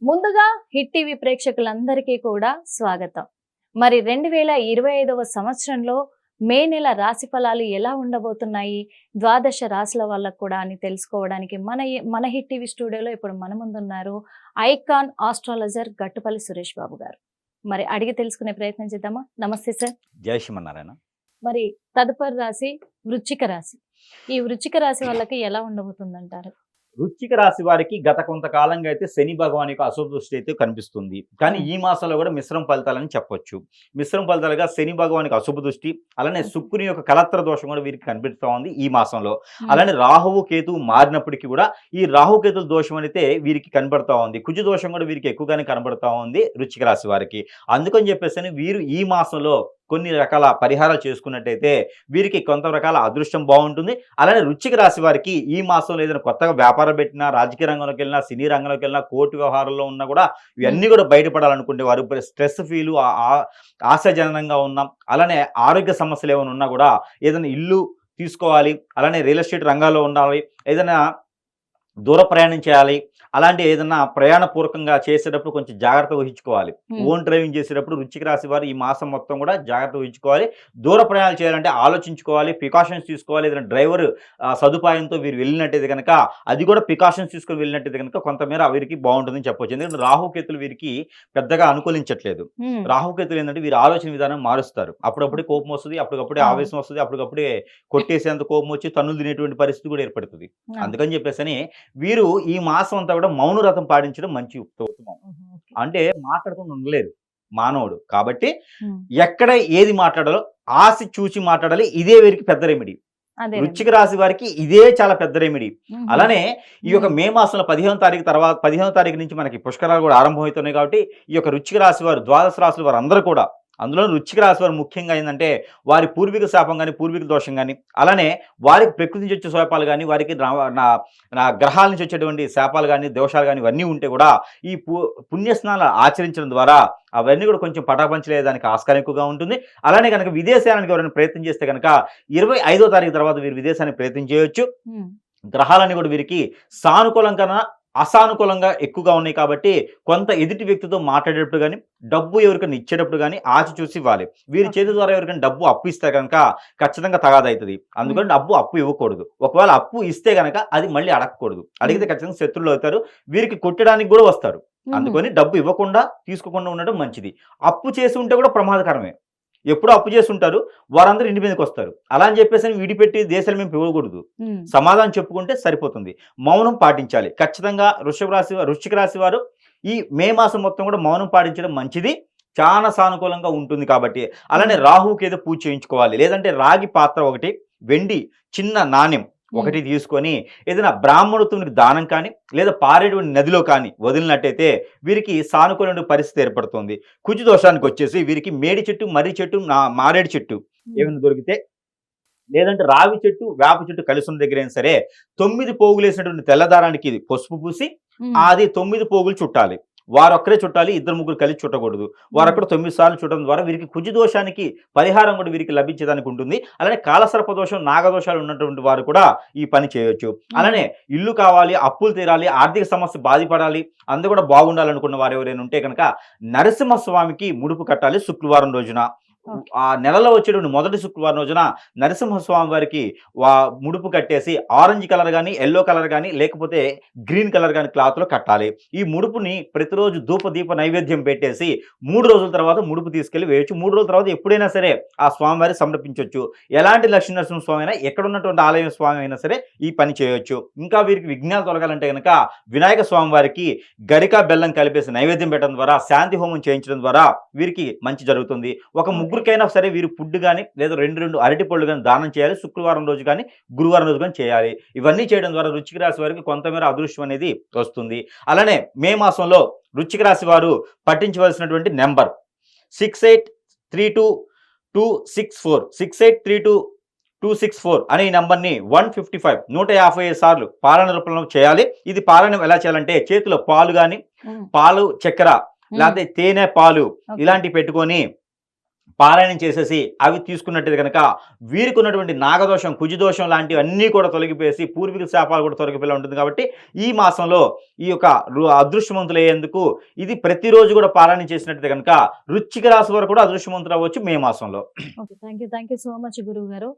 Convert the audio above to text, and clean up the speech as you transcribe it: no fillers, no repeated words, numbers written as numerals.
ముందుగా hit TV ప్రేక్షకులందరికీ కూడా స్వాగతం. మరి 2025వ సంవత్సరంలో మే నెల రాశి ఫలాలు ఎలా ఉండబోతున్నాయి, ద్వాదశ రాశుల వాళ్ళకు కూడా అని తెలుసుకోవడానికి మన హిట్ టీవీ స్టూడియోలో ఇప్పుడు మన ముందున్నారు ఐకాన్ ఆస్ట్రాలజర్ గట్టుపల్లి సురేష్ బాబు గారు. మరి అడిగి తెలుసుకునే ప్రయత్నం చేద్దామా? నమస్తే సార్. జై శ్రీమన్నారాయణ. మరి తదుపరి రాశి వృశ్చిక రాశి. ఈ వృశ్చిక రాశి వాళ్ళకి ఎలా ఉండబోతుందంటారు? వృశ్చిక రాశి వారికి గత కొంతకాలంగా అయితే శని భగవాన్ యొక్క అశుభ దృష్టి అయితే కనిపిస్తుంది. కానీ ఈ మాసంలో కూడా మిశ్రమ ఫలితాలని చెప్పొచ్చు. మిశ్రమ ఫలితాలుగా శని భగవానికి అశుభ దృష్టి, అలానే శుక్రుని యొక్క కలత్ర దోషం కూడా వీరికి కనిపిస్తూ ఉంది ఈ మాసంలో. అలానే రాహువు కేతువు మారినప్పటికీ కూడా ఈ రాహుకేతుల దోషం అయితే వీరికి కనబడతా ఉంది. కుజ దోషం కూడా వీరికి ఎక్కువగానే కనబడతా ఉంది వృశ్చిక రాశి వారికి. అందుకని చెప్పేసి వీరు ఈ మాసంలో కొన్ని రకాల పరిహారాలు చేసుకున్నట్టయితే వీరికి కొంత రకాల అదృష్టం బాగుంటుంది. అలానే వృశ్చిక రాశి వారికి ఈ మాసంలో ఏదైనా కొత్తగా వ్యాపారం పెట్టినా, రాజకీయ రంగంలోకి వెళ్ళినా, సినీ రంగంలోకి వెళ్ళినా, కోర్టు వ్యవహారంలో ఉన్నా కూడా ఇవన్నీ కూడా బయటపడాలనుకుంటే వారు స్ట్రెస్ ఫీలు, ఆశాజనకంగా ఉన్నాం, అలానే ఆరోగ్య సమస్యలు ఏమైనా ఉన్నా కూడా ఏదైనా ఇల్లు తీసుకోవాలి, అలానే రియల్ ఎస్టేట్ రంగాల్లో ఉండాలి, ఏదైనా దూర ప్రయాణం చేయాలి, అలాంటి ఏదన్నా ప్రయాణపూర్వకంగా చేసేటప్పుడు కొంచెం జాగ్రత్త వహించుకోవాలి. ఓన్ డ్రైవింగ్ చేసేటప్పుడు వృశ్చిక రాశి వారు ఈ మాసం మొత్తం కూడా జాగ్రత్త వహించుకోవాలి. దూర ప్రయాణాలు చేయాలంటే ఆలోచించుకోవాలి, ప్రికాషన్స్ తీసుకోవాలి. ఏదైనా డ్రైవర్ సదుపాయంతో వీరు వెళ్ళినట్టయితే కనుక అది కూడా ప్రికాషన్స్ తీసుకొని వెళ్ళినట్టయితే కనుక కొంతమేర వీరికి బాగుంటుందని చెప్పవచ్చు. ఎందుకంటే రాహుకేతులు వీరికి పెద్దగా అనుకూలించట్లేదు. రాహుకేతులు ఏంటంటే వీరి ఆలోచన విధానం మారుస్తారు. అప్పుడప్పుడే కోపం వస్తుంది, అప్పటికప్పుడే ఆవేశం వస్తుంది, అప్పటికప్పుడే కొట్టేసేంత కోపం వచ్చి తన్నులు తినేటువంటి పరిస్థితి కూడా ఏర్పడుతుంది. అందుకని చెప్పేసి వీరు ఈ మాసం అంతా కూడా మౌనవ్రతం పాటించడం మంచి ఉత్తమం. అంటే మాట్లాడకుండా ఉండలేరు మానవుడు. కాబట్టి ఎక్కడ ఏది మాట్లాడాలో ఆశ చూసి మాట్లాడాలి. ఇదే వీరికి పెద్ద రెమెడీ. వృశ్చిక రాశి వారికి ఇదే చాలా పెద్ద రెమెడీ. అలానే ఈ యొక్క మే మాసంలో 15వ తారీఖు నుంచి మనకి పుష్కరాలు కూడా ఆరంభమవుతున్నాయి. కాబట్టి ఈ యొక్క వృశ్చిక రాశి వారు, ద్వాదశ రాశుల వారు అందరూ కూడా, అందులో వృశ్చిక రాశి వారు ముఖ్యంగా ఏంటంటే వారి పూర్వీక శాపం కానీ, పూర్వీక దోషం కానీ, అలానే వారికి ప్రకృతి నుంచి వచ్చే శాపాలు కానీ, వారికి నా గ్రహాల నుంచి వచ్చేటువంటి శాపాలు కానీ, దోషాలు కానీ ఇవన్నీ ఉంటే కూడా ఈ పుణ్యస్నానాలు ఆచరించడం ద్వారా అవన్నీ కూడా కొంచెం పటాపంచలేదానికి ఆస్కారం ఎక్కువగా ఉంటుంది. అలానే కనుక విదేశానికి ఎవరైనా ప్రయత్నం చేస్తే కనుక 25వ తారీఖు తర్వాత వీరు విదేశానికి ప్రయత్నం చేయొచ్చు. గ్రహాలన్నీ కూడా వీరికి సానుకూలం కన్నా అసానుకూలంగా ఎక్కువగా ఉన్నాయి. కాబట్టి కొంత ఎదుటి వ్యక్తితో మాట్లాడేటప్పుడు కానీ, డబ్బు ఎవరికైనా ఇచ్చేటప్పుడు కానీ ఆచి చూసి ఇవ్వాలి. వీరి చేతి ద్వారా ఎవరికైనా డబ్బు అప్పు ఇస్తే కనుక ఖచ్చితంగా తగాదవుతుంది. అందుకని అప్పు ఇవ్వకూడదు. ఒకవేళ అప్పు ఇస్తే కనుక అది మళ్ళీ అడగకూడదు. అడిగితే ఖచ్చితంగా శత్రువులు అవుతారు, వీరికి కొట్టడానికి కూడా వస్తారు. అందుకని డబ్బు ఇవ్వకుండా తీసుకోకుండా ఉండడం మంచిది. అప్పు చేసి ఉంటే కూడా ప్రమాదకరమే. ఎప్పుడు అప్పు చేసి ఉంటారు, వారందరూ ఇంటి మీదకి వస్తారు. అలా అని చెప్పేసి విడిపెట్టి దేశాలు మేము పిలవకూడదు. సమాధానం చెప్పుకుంటే సరిపోతుంది. మౌనం పాటించాలి ఖచ్చితంగా. వృశ్చిక రాశి వారు ఈ మే మాసం మొత్తం కూడా మౌనం పాటించడం మంచిది, చాలా సానుకూలంగా ఉంటుంది. కాబట్టి అలానే రాహుకి ఏదో పూజ చేయించుకోవాలి. లేదంటే రాగి పాత్ర ఒకటి, వెండి చిన్న నాణ్యం ఒకటి తీసుకొని ఏదైనా బ్రాహ్మణునికి దానం కానీ, లేదా పారేటువంటి నదిలో కానీ వదిలినట్టయితే వీరికి సానుకూల పరిస్థితి ఏర్పడుతుంది. కుజ దోషానికి వచ్చేసి వీరికి మేడి చెట్టు, మర్రి చెట్టు, మారేడు చెట్టు ఏమైనా దొరికితే, లేదంటే రావి చెట్టు, వేప చెట్టు కలిసి ఉన్న దగ్గర అయినా సరే 9 పోగులు వేసినటువంటి తెల్లదారానికి పసుపు పూసి అది 9 పోగులు చుట్టాలి. వారొక్కరే చుట్టాలి, 2-3 కలిసి చుట్టకూడదు. వారొక్కడ 9 సార్లు చుట్టడం ద్వారా వీరికి కుజ దోషానికి పరిహారం కూడా వీరికి లభించేదానికి ఉంటుంది. అలానే కాలసర్ప దోషం, నాగదోషాలు ఉన్నటువంటి వారు కూడా ఈ పని చేయొచ్చు. అలానే ఇల్లు కావాలి, అప్పులు తీరాలి, ఆర్థిక సమస్య బాధపడాలి, అందరూ కూడా బాగుండాలనుకున్న వారు ఎవరైనా ఉంటే కనుక నరసింహస్వామికి ముడుపు కట్టాలి శుక్రవారం రోజున. ఆ నెలలో వచ్చేటువంటి మొదటి శుక్రవారం రోజున నరసింహస్వామి వారికి ముడుపు కట్టేసి ఆరెంజ్ కలర్ కానీ, ఎల్లో కలర్ కానీ, లేకపోతే గ్రీన్ కలర్ కానీ క్లాత్లో కట్టాలి. ఈ ముడుపుని ప్రతిరోజు దీప నైవేద్యం పెట్టేసి 3 రోజుల తర్వాత ముడుపు తీసుకెళ్లి వేయచ్చు. 3 రోజుల తర్వాత ఎప్పుడైనా సరే ఆ స్వామివారి సమర్పించవచ్చు. ఎలాంటి లక్ష్మీ నరసింహ స్వామి అయినా, ఎక్కడ ఉన్నటువంటి ఆలయం స్వామి అయినా సరే ఈ పని చేయొచ్చు. ఇంకా వీరికి విఘ్నాలు తొలగాలంటే కనుక వినాయక స్వామి వారికి గరిక బెల్లం కలిపేసి నైవేద్యం పెట్టడం ద్వారా, శాంతి హోమం చేయించడం ద్వారా వీరికి మంచి జరుగుతుంది. ఒక ముగ్గురికైనా సరే వీరు ఫుడ్ కానీ, లేదా 2 అరటి పళ్ళు కానీ దానం చేయాలి. శుక్రవారం రోజు కానీ, గురువారం రోజు కానీ చేయాలి. ఇవన్నీ చేయడం ద్వారా వృశ్చిక రాశి వారికి కొంతమేర అదృష్టం అనేది వస్తుంది. అలానే మే మాసంలో వృశ్చిక రాశి వారు పట్టించవలసినటువంటి నెంబర్ 6832-264 6832-264 అనే ఈ నెంబర్ని 155 సార్లు పాలన రూపంలో చేయాలి. ఇది పాలన ఎలా చేయాలంటే చేతిలో పాలు కానీ, పాలు చక్కెర, లేకపోతే తేనె పాలు ఇలాంటివి పెట్టుకొని పారాయణం చేసేసి అవి తీసుకున్నట్టయితే కనుక వీరికి ఉన్నటువంటి నాగదోషం, కుజదోషం లాంటివి అన్నీ కూడా తొలగిపోయేసి పూర్వీకుల శాపాలు కూడా తొలగిపోయేలా ఉంటుంది. కాబట్టి ఈ మాసంలో ఈ యొక్క అదృష్టవంతులు అయ్యేందుకు ఇది ప్రతిరోజు కూడా పారాయణం చేసినట్టయితే కనుక వృశ్చిక రాశి వారు కూడా అదృష్టవంతులు అవ్వచ్చు మే మాసంలో. Okay, thank you so much గురువు గారు.